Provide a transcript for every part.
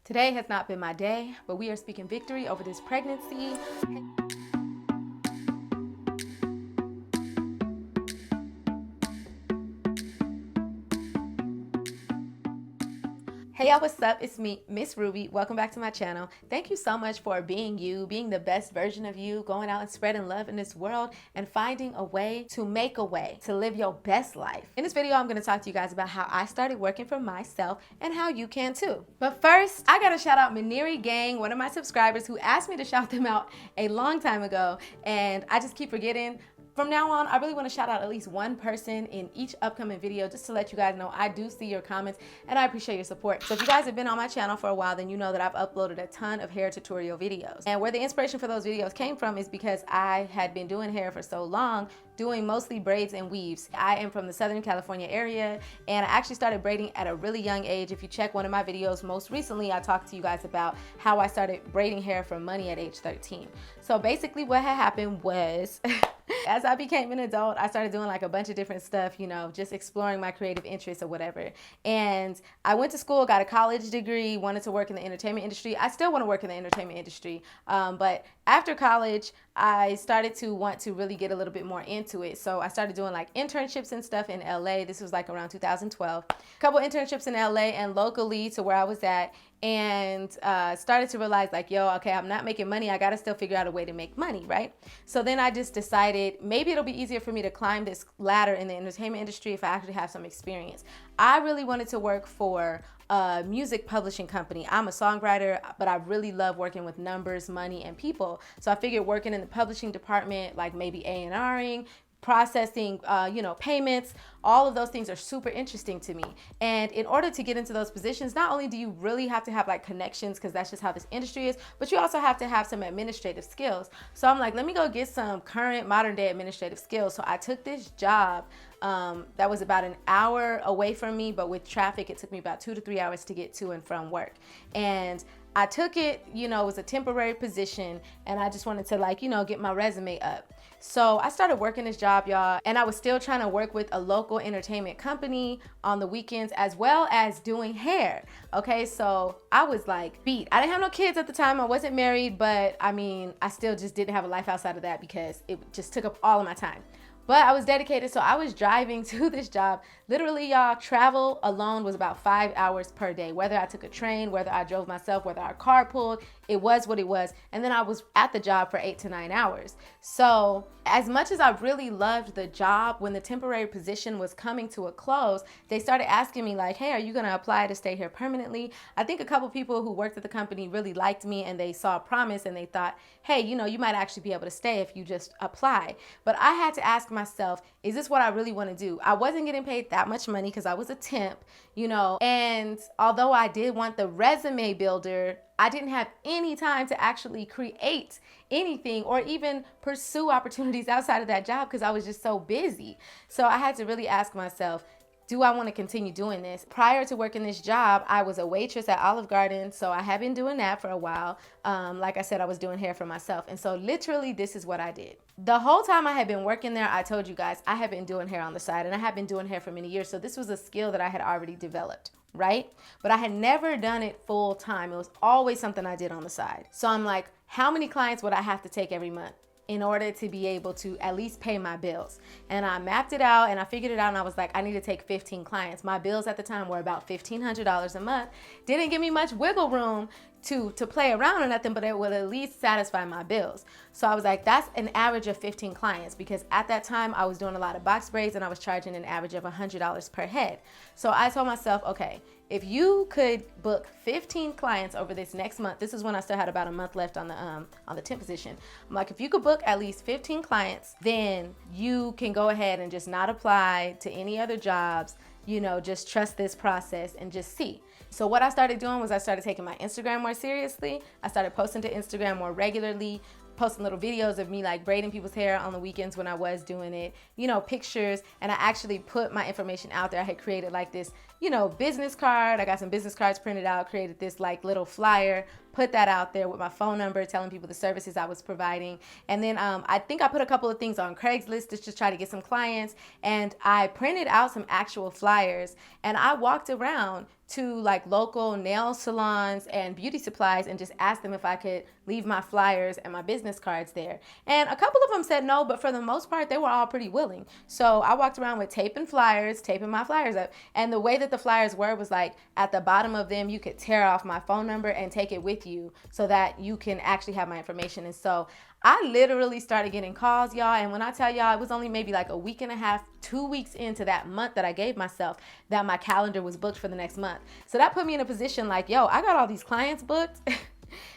Today has not been my day, but we are speaking victory over this pregnancy. Hey y'all, what's up? It's me, Miss Ruby. Welcome back to my channel. Thank you so much for being you, being the best version of you, going out and spreading love in this world and finding a way to make a way to live your best life. In this video, I'm going to talk to you guys about how I started working for myself and how you can too. But first, I got to shout out Maniri Gang, one of my subscribers who asked me to shout them out a long time ago, and I just keep forgetting. From now on, I really want to shout out at least one person in each upcoming video just to let you guys know I do see your comments and I appreciate your support. So if you guys have been on my channel for a while, then you know that I've uploaded a ton of hair tutorial videos. And where the inspiration for those videos came from is because I had been doing hair for so long, doing mostly braids and weaves. I am from the Southern California area, and I actually started braiding at a really young age. If you check one of my videos most recently, I talked to you guys about how I started braiding hair for money at age 13. So basically what had happened was as I became an adult, I started doing like a bunch of different stuff, you know, just exploring my creative interests or whatever. And I went to school, got a college degree, wanted to work in the entertainment industry. I still want to work in the entertainment industry, but after college, I started to want to really get a little bit more into it. So I started doing like internships and stuff in LA. This was like around 2012. A couple internships in LA and locally to where I was at, and started to realize like, yo, okay, I'm not making money. I got to still figure out a way to make money, right? So then I just decided maybe it'll be easier for me to climb this ladder in the entertainment industry if I actually have some experience. I really wanted to work for a music publishing company. I'm a songwriter, but I really love working with numbers, money, and people. So I figured working in the publishing department, like maybe A&Ring, processing, payments, all of those things are super interesting to me. And in order to get into those positions, not only do you really have to have like connections, because that's just how this industry is, but you also have to have some administrative skills. So I'm like, let me go get some current modern day administrative skills. So I took this job that was about an hour away from me, but with traffic, it took me about 2 to 3 hours to get to and from work. And I took it, it was a temporary position, and I just wanted to get my resume up. So I started working this job, y'all, and I was still trying to work with a local entertainment company on the weekends as well as doing hair. Okay, so I was like beat. I didn't have no kids at the time. I wasn't married, but I mean, I still just didn't have a life outside of that because it just took up all of my time. But I was dedicated, so I was driving to this job. Literally, y'all, travel alone was about 5 hours per day. Whether I took a train, whether I drove myself, whether I carpooled, it was what it was. And then I was at the job for 8 to 9 hours. So as much as I really loved the job, when the temporary position was coming to a close, they started asking me like, hey, are you gonna apply to stay here permanently? I think a couple people who worked at the company really liked me and they saw a promise and they thought, hey, you might actually be able to stay if you just apply. But I had to ask myself, is this what I really want to do? I wasn't getting paid that much money because I was a temp, and although I did want the resume builder, I didn't have any time to actually create anything or even pursue opportunities outside of that job because I was just so busy. So I had to really ask myself, do I want to continue doing this? Prior to working this job, I was a waitress at Olive Garden, so I have been doing that for a while. Like I said, I was doing hair for myself, and so literally this is what I did. The whole time I had been working there, I told you guys, I had been doing hair on the side, and I had been doing hair for many years, so this was a skill that I had already developed, right? But I had never done it full time. It was always something I did on the side. So I'm like, how many clients would I have to take every month in order to be able to at least pay my bills? And I mapped it out and I figured it out, and I was like, I need to take 15 clients. My bills at the time were about $1,500 a month. Didn't give me much wiggle room to play around or nothing, but it would at least satisfy my bills. So I was like, that's an average of 15 clients, because at that time I was doing a lot of box braids and I was charging an average of $100 per head. So I told myself, okay, if you could book 15 clients over this next month, this is when I still had about a month left on the temp position. I'm like, if you could book at least 15 clients, then you can go ahead and just not apply to any other jobs, just trust this process and just see. So what I started doing was I started taking my Instagram more seriously. I started posting to Instagram more regularly, posting little videos of me like braiding people's hair on the weekends when I was doing it, pictures, and I actually put my information out there. I had created like this, business card. I got some business cards printed out, created this like little flyer put that out there with my phone number, telling people the services I was providing. And then I think I put a couple of things on Craigslist to just try to get some clients. And I printed out some actual flyers, and I walked around to like local nail salons and beauty supplies and just asked them if I could leave my flyers and my business cards there. And a couple of them said no, but for the most part, they were all pretty willing. So I walked around with taping my flyers up. And the way that the flyers were was like at the bottom of them, you could tear off my phone number and take it with you so that you can actually have my information. And so I literally started getting calls, y'all. And when I tell y'all, it was only maybe like a week and a half, 2 weeks into that month that I gave myself that my calendar was booked for the next month. So that put me in a position like, yo, I got all these clients booked.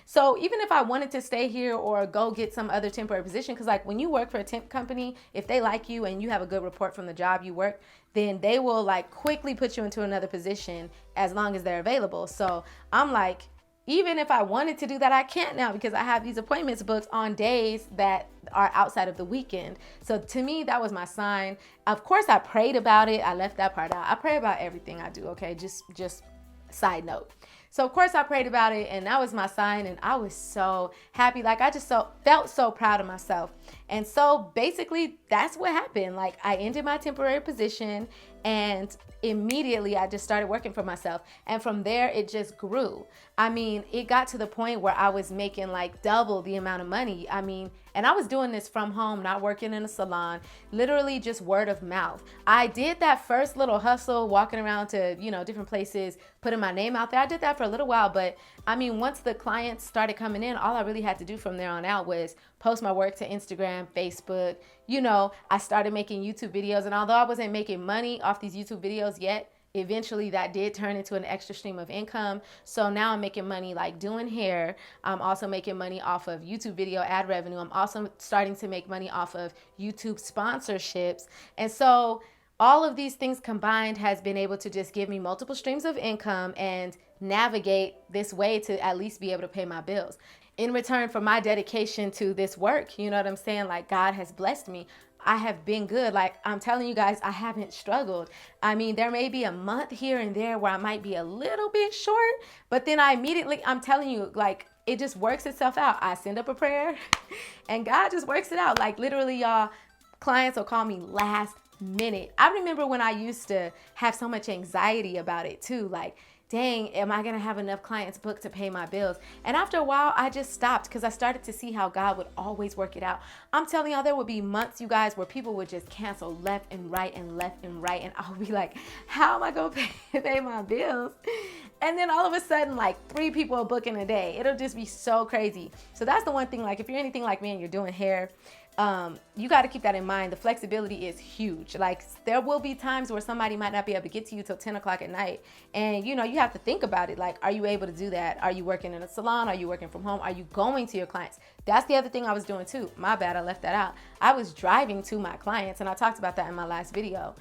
So even if I wanted to stay here or go get some other temporary position, because like when you work for a temp company, if they like you and you have a good report from the job you work, then they will like quickly put you into another position as long as they're available. So I'm like, even if I wanted to do that, I can't now because I have these appointments booked on days that are outside of the weekend. So to me, that was my sign. Of course, I prayed about it. I left that part out. I pray about everything I do, okay? Just side note. So of course I prayed about it, and that was my sign, and I was so happy. Like I just felt so proud of myself. And so basically that's what happened. Like I ended my temporary position, and immediately I just started working for myself. And from there it just grew. I mean, it got to the point where I was making like double the amount of money. I mean, and I was doing this from home, not working in a salon, literally just word of mouth. I did that first little hustle, walking around to, different places, putting my name out there. I did that for a little while, but I mean, once the clients started coming in, all I really had to do from there on out was post my work to Instagram, Facebook. I started making YouTube videos, and although I wasn't making money off these YouTube videos yet, eventually that did turn into an extra stream of income. So now I'm making money like doing hair. I'm also making money off of YouTube video ad revenue. I'm also starting to make money off of YouTube sponsorships. And so all of these things combined has been able to just give me multiple streams of income and navigate this way to at least be able to pay my bills. In return for my dedication to this work, you know what I'm saying? Like God has blessed me. I have been good. Like I'm telling you guys, I haven't struggled. I mean, there may be a month here and there where I might be a little bit short, but then I'm telling you, like it just works itself out. I send up a prayer and God just works it out. Like literally, y'all, clients will call me last minute. I remember when I used to have so much anxiety about it too. Like, dang, am I going to have enough clients booked to pay my bills? And after a while, I just stopped because I started to see how God would always work it out. I'm telling y'all, there would be months, you guys, where people would just cancel left and right and left and right. And I'll be like, how am I going to pay my bills? And then all of a sudden, like 3 people are booking a day. It'll just be so crazy. So that's the one thing, like if you're anything like me and you're doing hair, you got to keep that in mind. The flexibility is huge. Like there will be times where somebody might not be able to get to you till 10 o'clock at night. And you have to think about it. Like, are you able to do that? Are you working in a salon? Are you working from home? Are you going to your clients? That's the other thing I was doing too. My bad, I left that out. I was driving to my clients, and I talked about that in my last video.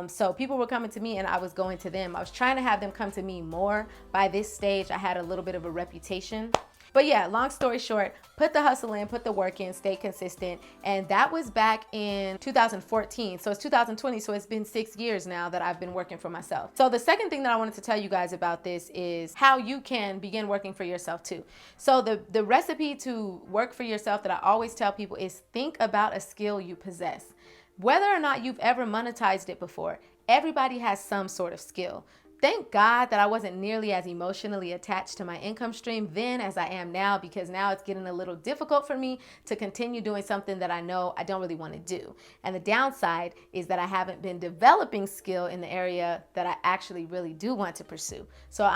So people were coming to me and I was going to them. I was trying to have them come to me more. By this stage, I had a little bit of a reputation. But yeah, long story short, put the hustle in, put the work in, stay consistent. And that was back in 2014. So it's 2020. So it's been 6 years now that I've been working for myself. So the second thing that I wanted to tell you guys about this is how you can begin working for yourself too. So the recipe to work for yourself that I always tell people is think about a skill you possess. Whether or not you've ever monetized it before, everybody has some sort of skill. Thank God that I wasn't nearly as emotionally attached to my income stream then as I am now, because now it's getting a little difficult for me to continue doing something that I know I don't really want to do. And the downside is that I haven't been developing skill in the area that I actually really do want to pursue. So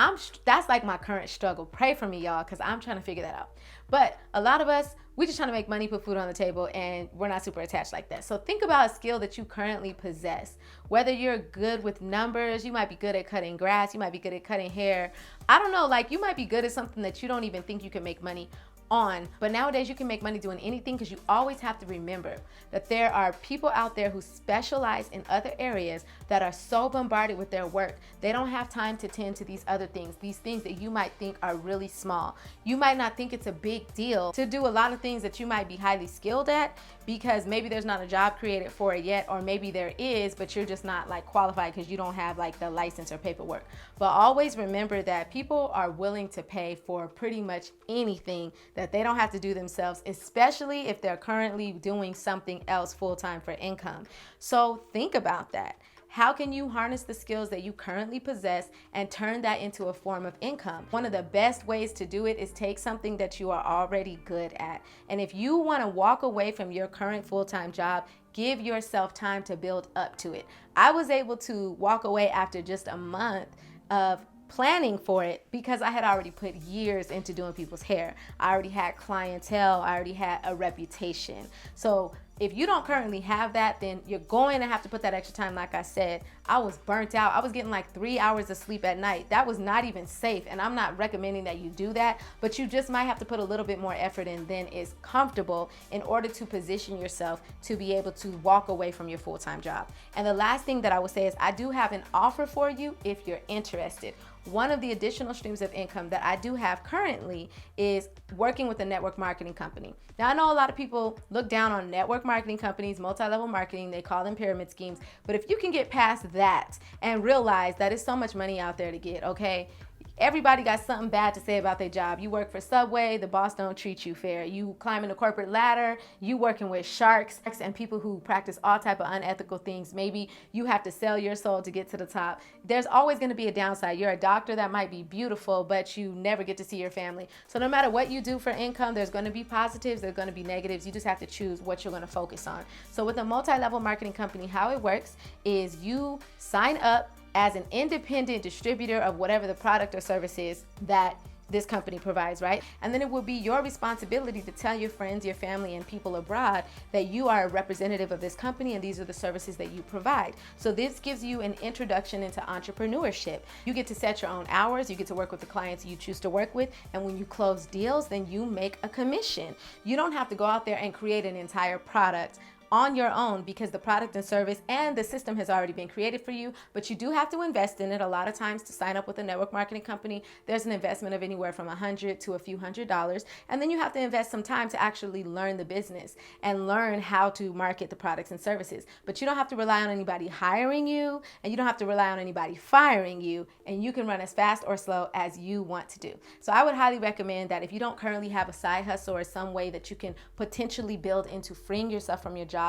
that's like my current struggle. Pray for me, y'all, because I'm trying to figure that out. But a lot of us, we're just trying to make money, put food on the table, and we're not super attached like that. So think about a skill that you currently possess. Whether you're good with numbers, you might be good at cutting grass, you might be good at cutting hair. I don't know, like you might be good at something that you don't even think you can make money. on. But nowadays you can make money doing anything, because you always have to remember that there are people out there who specialize in other areas that are so bombarded with their work, they don't have time to tend to these other things, these things that you might think are really small. You might not think it's a big deal to do a lot of things that you might be highly skilled at, because maybe there's not a job created for it yet, or maybe there is, but you're just not like qualified because you don't have like the license or paperwork. But always remember that people are willing to pay for pretty much anything that they don't have to do themselves, especially if they're currently doing something else full-time for income. So think about that. How can you harness the skills that you currently possess and turn that into a form of income? One of the best ways to do it is take something that you are already good at. And if you want to walk away from your current full-time job, give yourself time to build up to it. I was able to walk away after just a month of planning for it, because I had already put years into doing people's hair. I already had clientele. I already had a reputation. So if you don't currently have that, then you're going to have to put that extra time. Like I said, I was burnt out. I was getting like 3 hours of sleep at night. That was not even safe. And I'm not recommending that you do that, but you just might have to put a little bit more effort in than is comfortable in order to position yourself to be able to walk away from your full-time job. And the last thing that I would say is I do have an offer for you if you're interested. One of the additional streams of income that I do have currently is working with a network marketing company. Now, I know a lot of people look down on network marketing companies, multi-level marketing, they call them pyramid schemes. But if you can get past that and realize that it's so much money out there to get, okay? Everybody got something bad to say about their job. You work for Subway, the boss don't treat you fair. You climbing the corporate ladder, you working with sharks and people who practice all type of unethical things. Maybe you have to sell your soul to get to the top. There's always gonna be a downside. You're a doctor that might be beautiful, but you never get to see your family. So no matter what you do for income, there's gonna be positives, there's gonna be negatives. You just have to choose what you're gonna focus on. So with a multi-level marketing company, how it works is you sign up as an independent distributor of whatever the product or service is that this company provides, right? And then it will be your responsibility to tell your friends, your family, and people abroad that you are a representative of this company and these are the services that you provide. So this gives you an introduction into entrepreneurship. You get to set your own hours, you get to work with the clients you choose to work with, and when you close deals, then you make a commission. You don't have to go out there and create an entire product on your own, because the product and service and the system has already been created for you, but you do have to invest in it. A lot of times to sign up with a network marketing company, there's an investment of anywhere from $100 to a few $100s. And then you have to invest some time to actually learn the business and learn how to market the products and services. But you don't have to rely on anybody hiring you, and you don't have to rely on anybody firing you, and you can run as fast or slow as you want to do. So I would highly recommend that if you don't currently have a side hustle or some way that you can potentially build into freeing yourself from your job,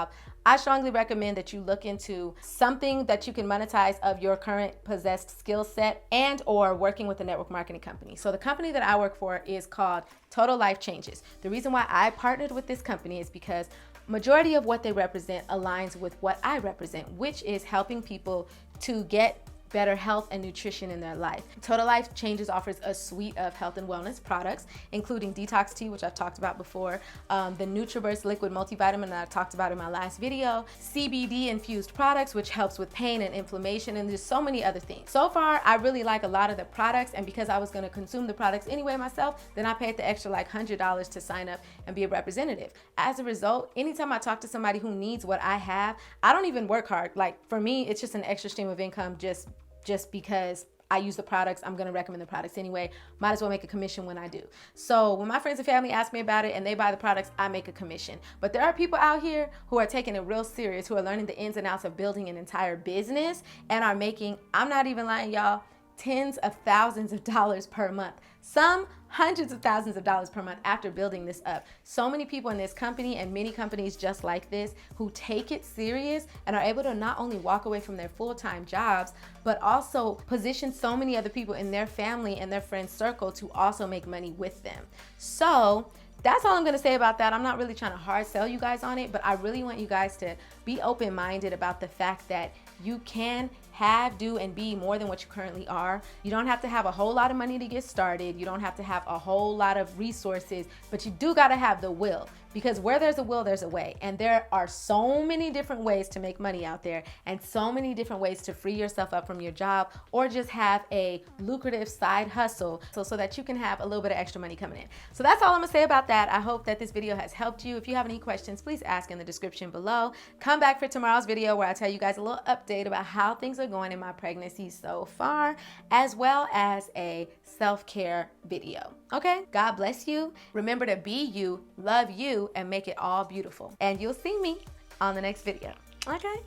I strongly recommend that you look into something that you can monetize of your current possessed skill set and or working with a network marketing company. So the company that I work for is called Total Life Changes. The reason why I partnered with this company is because majority of what they represent aligns with what I represent, which is helping people to get better health and nutrition in their life. Total Life Changes offers a suite of health and wellness products, including detox tea, which I've talked about before, the NutriBurst liquid multivitamin that I talked about in my last video, CBD infused products, which helps with pain and inflammation, and there's so many other things. So far, I really like a lot of the products, and because I was gonna consume the products anyway myself, then I paid the extra like $100 to sign up and be a representative. As a result, anytime I talk to somebody who needs what I have, I don't even work hard. Like for me, it's just an extra stream of income just because I use the products, I'm gonna recommend the products anyway. Might as well make a commission when I do. So when my friends and family ask me about it and they buy the products, I make a commission. But there are people out here who are taking it real serious, who are learning the ins and outs of building an entire business and are making, I'm not even lying, y'all, tens of thousands of dollars per month. Some hundreds of thousands of dollars per month after building this up. So many people in this company and many companies just like this who take it serious and are able to not only walk away from their full-time jobs, but also position so many other people in their family and their friend circle to also make money with them. So that's all I'm gonna say about that. I'm not really trying to hard sell you guys on it, but I really want you guys to be open-minded about the fact that you can have, do, and be more than what you currently are. You don't have to have a whole lot of money to get started. You don't have to have a whole lot of resources, but you do gotta have the will, because where there's a will, there's a way. And there are so many different ways to make money out there, and so many different ways to free yourself up from your job, or just have a lucrative side hustle so that you can have a little bit of extra money coming in. So that's all I'm gonna say about that. I hope that this video has helped you. If you have any questions, please ask in the description below. Come back for tomorrow's video where I tell you guys a little update about how things are going in my pregnancy so far, as well as a self-care video. Okay, God bless you. Remember to be you, love you, and make it all beautiful. And you'll see me on the next video. Okay?